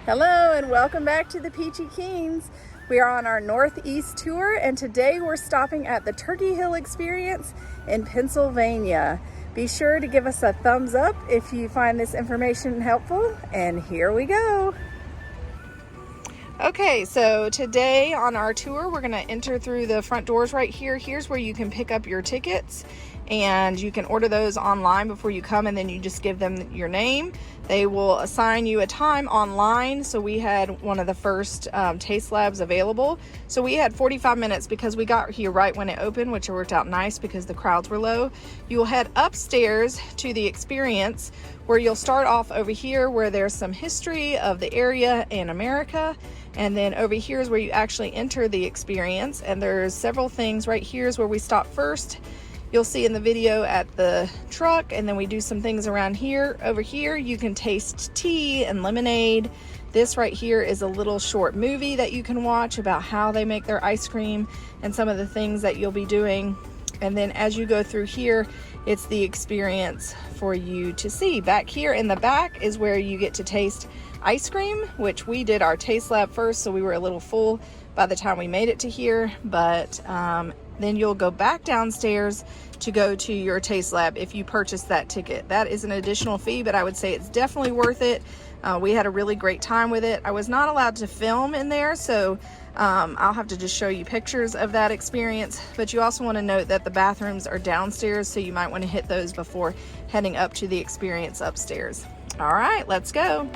Hello and welcome back to the Peachy Kings. We are on our Northeast tour and today we're stopping at the Turkey Hill Experience in Pennsylvania. Be sure to give us a thumbs up if you find this information helpful, and here we go. Okay, so today on our tour we're going to enter through the front doors right here. Here's where you can pick up your tickets, and you can order those online before you come, and then you just give them your name. They will assign you a time online. So we had one of the first taste labs available. So we had 45 minutes because we got here right when it opened, which worked out nice because the crowds were low. You will head upstairs to the experience, where you'll start off over here where there's some history of the area and America. And then over here is where you actually enter the experience. And there's several things. Right here is where we stop first. You'll see in the video at the truck, and then we do some things around here. Over here you can taste tea and lemonade. This right here is a little short movie that you can watch about how they make their ice cream and some of the things that you'll be doing. And then as you go through here, it's the experience for you to see. Back here in the back is where you get to taste ice cream, which we did our taste lab first, so we were a little full by the time we made it to here. But then you'll go back downstairs to go to your taste lab if you purchase that ticket. That is an additional fee, but I would say it's definitely worth it. We had a really great time with it. I was not allowed to film in there, so I'll have to just show you pictures of that experience. But you also want to note that the bathrooms are downstairs, so you might want to hit those before heading up to the experience upstairs. All right, let's go.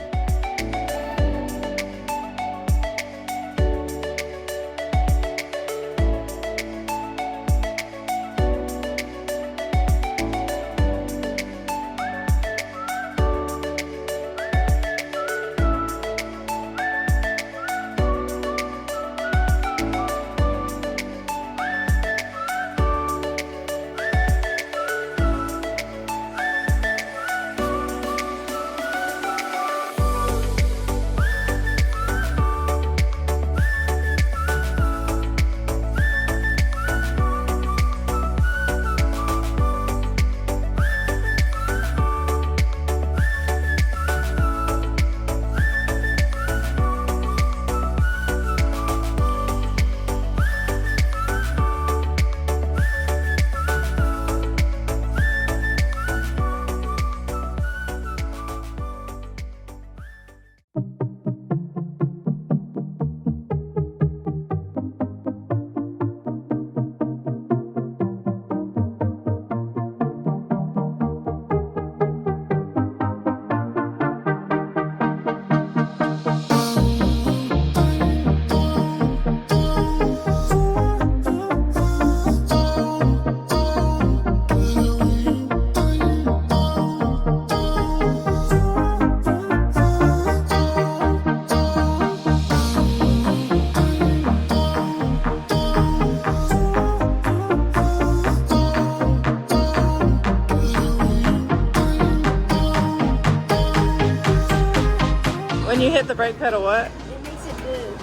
When you hit the brake pedal, what? It makes it move.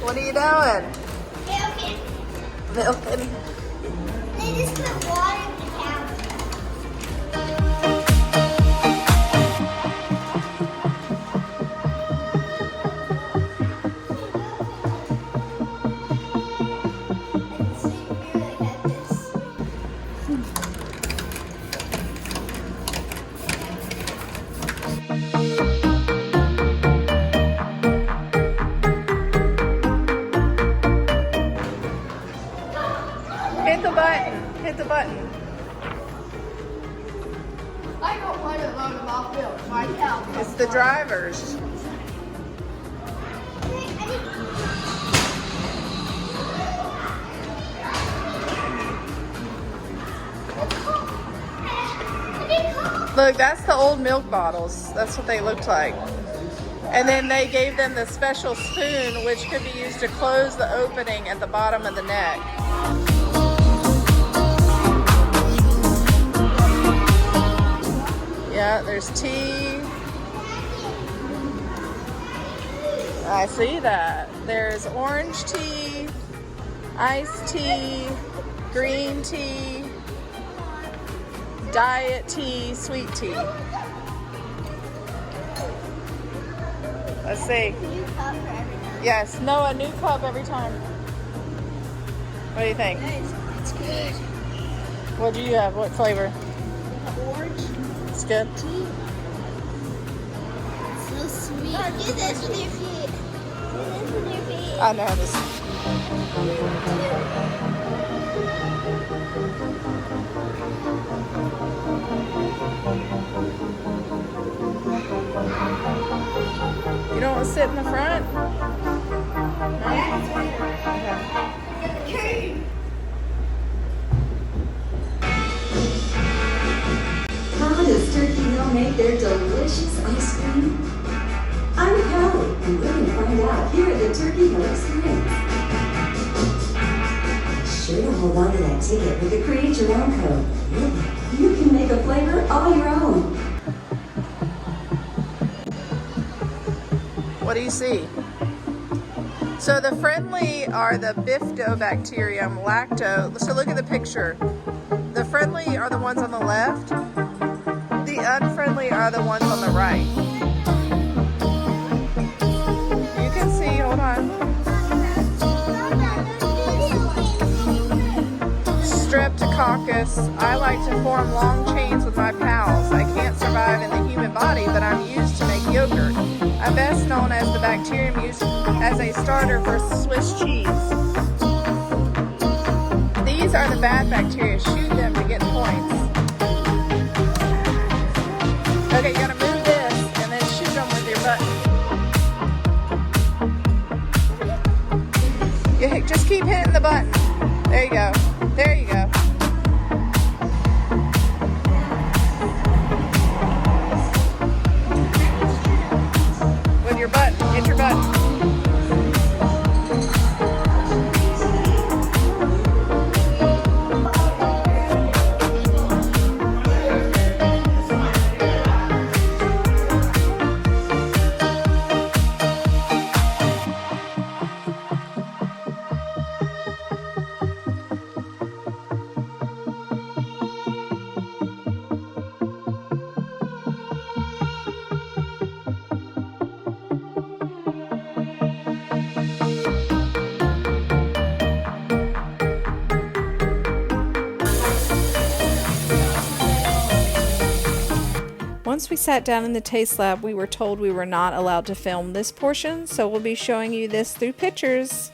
What are you doing? Milking. Milking. They just put water in the cow. Hit the button. Hit the button. I don't want to load them off wheels. My cow. It's the drivers. Look, that's the old milk bottles. That's what they looked like. And then they gave them the special spoon, which could be used to close the opening at the bottom of the neck. I see that. There's orange tea, iced tea, green tea, diet tea, sweet tea. Let's see. New cup for every time. Yes, no, a new cup every time. What do you think? It's good. What do you have? What flavor? Orange It's good. tea. It's so sweet. Do this with your feet. Do this with your feet. I know this. You don't want to sit in the front? No? Okay. How does Turkey Hill make their delicious ice cream? I'm Kelly, and we're going to find out here at the Turkey Hill Experience. Sure to hold on to that ticket with the Create Your Own code. With it, you can make a flavor all your own. What do you see? So the friendly are the bifidobacterium lacto. So look at the picture. The friendly are the ones on the left. The unfriendly are the ones on the right. You can see, hold on. Streptococcus. I like to form long chains with my pals. I can't survive in the human body, but I'm used to make yogurt. I'm best known as the bacterium used as a starter for Swiss cheese. These are the bad bacteria. Shoot them to get points. Okay, you gotta move this and then shoot them with your button. Just keep hitting the button. There you go. There you go. With your button. Hit your button. Once we sat down in the taste lab, we were told we were not allowed to film this portion, so we'll be showing you this through pictures.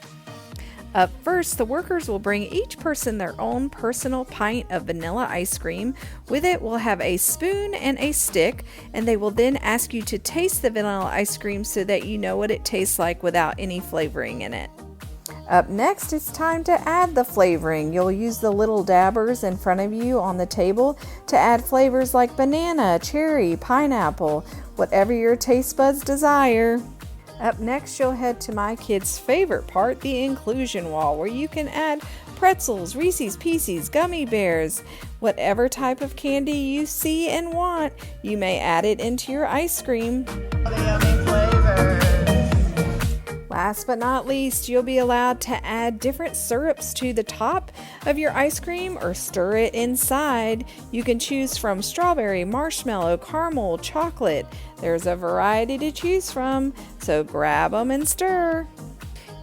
Up first, the workers will bring each person their own personal pint of vanilla ice cream. With it, we'll have a spoon and a stick, and they will then ask you to taste the vanilla ice cream so that you know what it tastes like without any flavoring in it. Up next, it's time to add the flavoring. You'll use the little dabbers in front of you on the table to add flavors like banana, cherry, pineapple, whatever your taste buds desire. Up next, you'll head to my kids' favorite part, the inclusion wall, where you can add pretzels, Reese's Pieces, gummy bears, whatever type of candy you see and want, you may add it into your ice cream. Yummy flavors. Last but not least, you'll be allowed to add different syrups to the top of your ice cream or stir it inside. You can choose from strawberry, marshmallow, caramel, chocolate. There's a variety to choose from, so grab them and stir.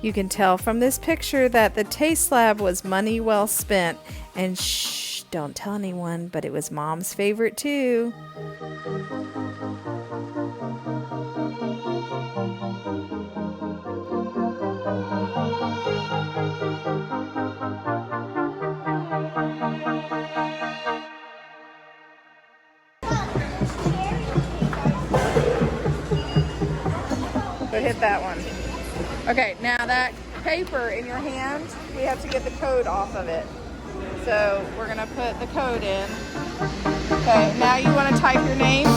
You can tell from this picture that the taste lab was money well spent. And shh, don't tell anyone, but it was Mom's favorite too. So hit that one. Okay, now that paper in your hand, we have to get the code off of it. So we're gonna put the code in. Okay, now you wanna type your name?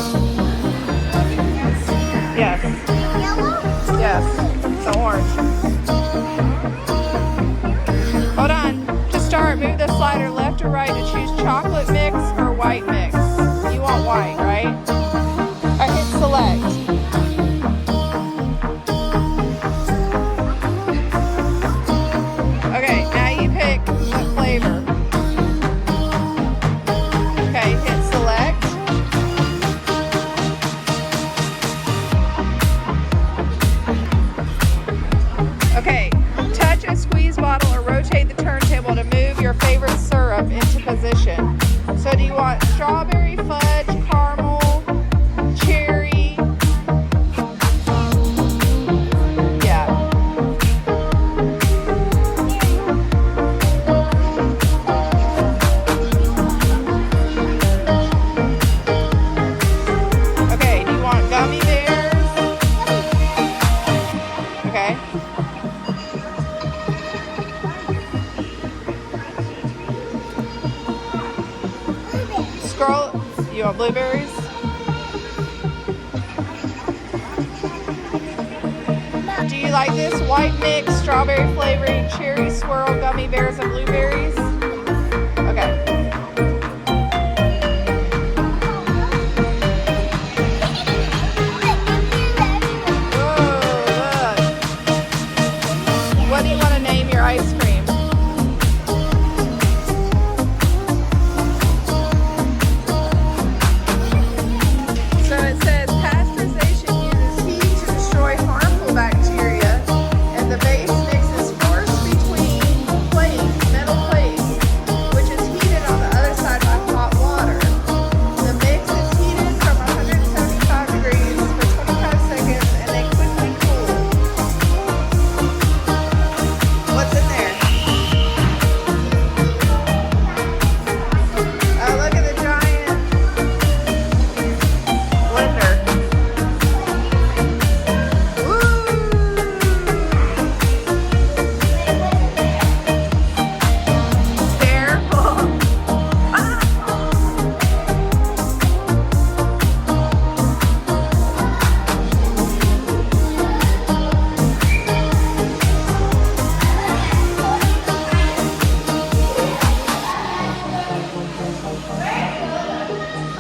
Yes. Yellow? Yes, it's orange. Hold on, to start, move the slider left or right to choose chocolate mix or white mix. You want white, right? I hit select. do you want? Strawberry, fudge, caramel, cherry? Yeah. Okay, do you want gummy bears? Okay. Scroll. You want blueberries? Do you like this white mix, strawberry flavoring, cherry swirl, gummy bears, and blueberries? Okay. Whoa, look. What do you want to name your ice cream? So it says pasteurization uses heat to destroy harmful bacteria, and the base mix is forced between metal plates, which is heated on the other side by hot water. The mix is heated from 175 degrees for 25 seconds and then quickly cooled. What's in there? Oh, look at the giant blender. Careful.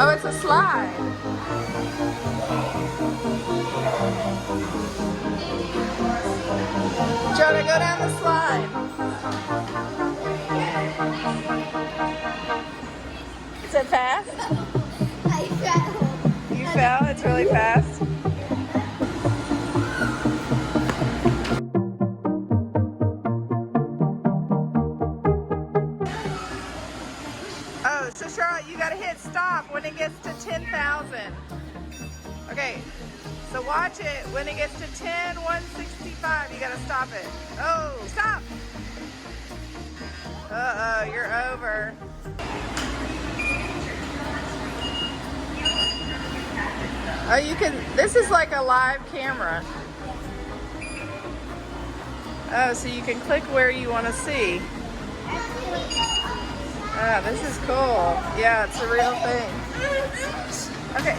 Oh, it's a slide. Jonah, go down the slide. Is it fast? I fell. You fell? It's really fast. Oh, so Charlotte, you gotta hit stop when it gets to 10,000. Okay, so watch it. When it gets to 10,165, you gotta stop it. Oh, stop! Uh-oh, you're over. Oh, you can, this is like a live camera. Oh, so you can click where you want to see. Ah, this is cool. Yeah, it's a real thing. Okay.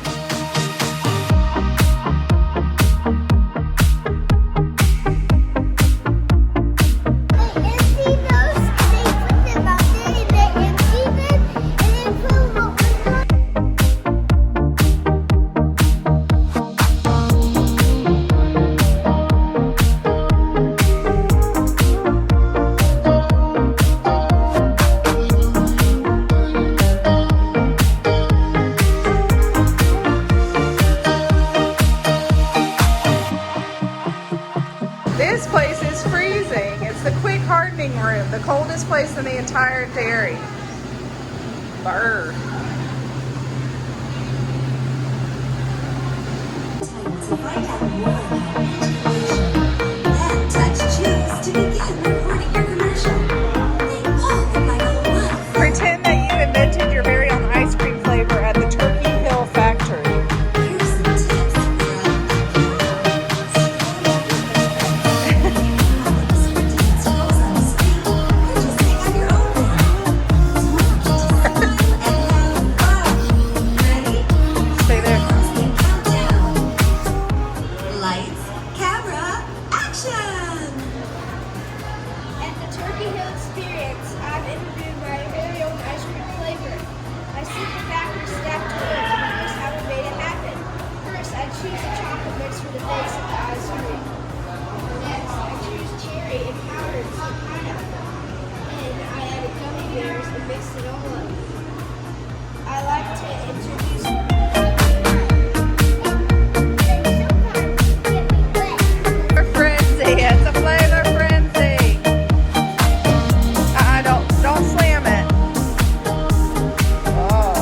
This place is freezing. It's the quick hardening room, the coldest place in the entire dairy. Brr. To find out more about education, then touch choose to begin recording your commercial. They all get like a one. Pretend that you invented your very own ice cream flavor at the Turkey Hill factory. Here's some tips for scrolls on the screen. Or just make up your own thing. And have fun. Ready? Stay there. Countdown. Lights, camera, action! At the Turkey Hill Experience, I've interviewed my very own ice cream flavor. My secret factor stacked together. Here's how we made it happen. First, I choose a chocolate mix for the base of the ice cream. Next, I choose cherry and powdered some pineapple. Then I added gummy bears and mixed it all up. I like to introduce. Flavor frenzy. It's a flavor frenzy. Don't slam it. Oh.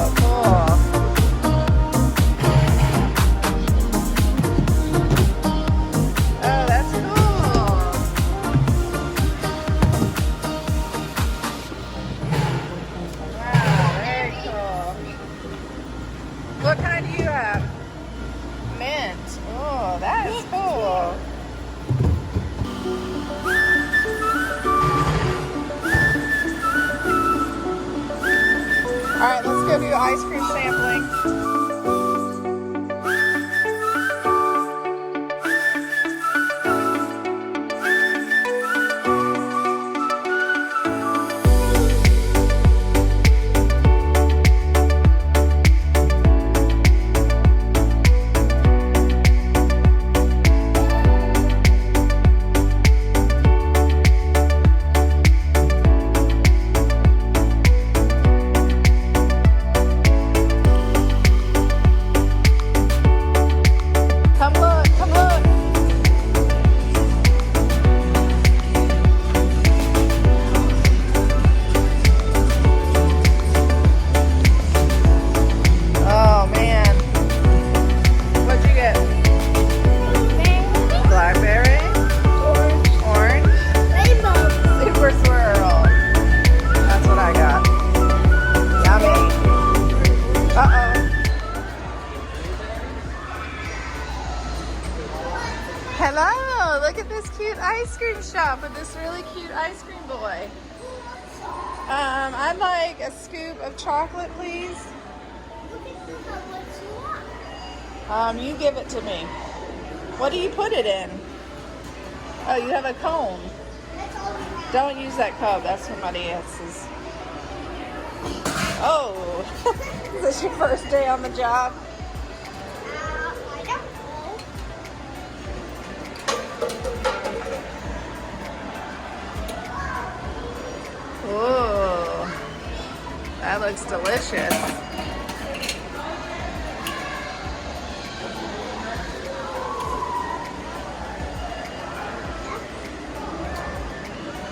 All right, let's go do ice cream sampling. Come look, come look. Oh man. What'd you get? Blackberry, orange, Rainbow. super swirl. That's what I got. Yummy. Uh-oh. Hello, look at this cute ice cream shop with this really cute ice cream boy. I'd like a scoop of chocolate, please. You give it to me. What do you put it in? Oh, you have a cone. Don't use that cup. That's somebody else's. Oh, is this your first day on the job? I don't know. Ooh, that looks delicious.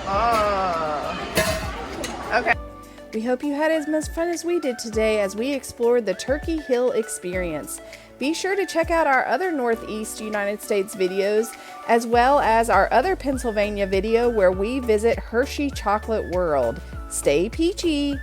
Oh, okay. We hope you had as much fun as we did today as we explored the Turkey Hill experience. Be sure to check out our other Northeast United States videos, as well as our other Pennsylvania video where we visit Hershey Chocolate World. Stay peachy!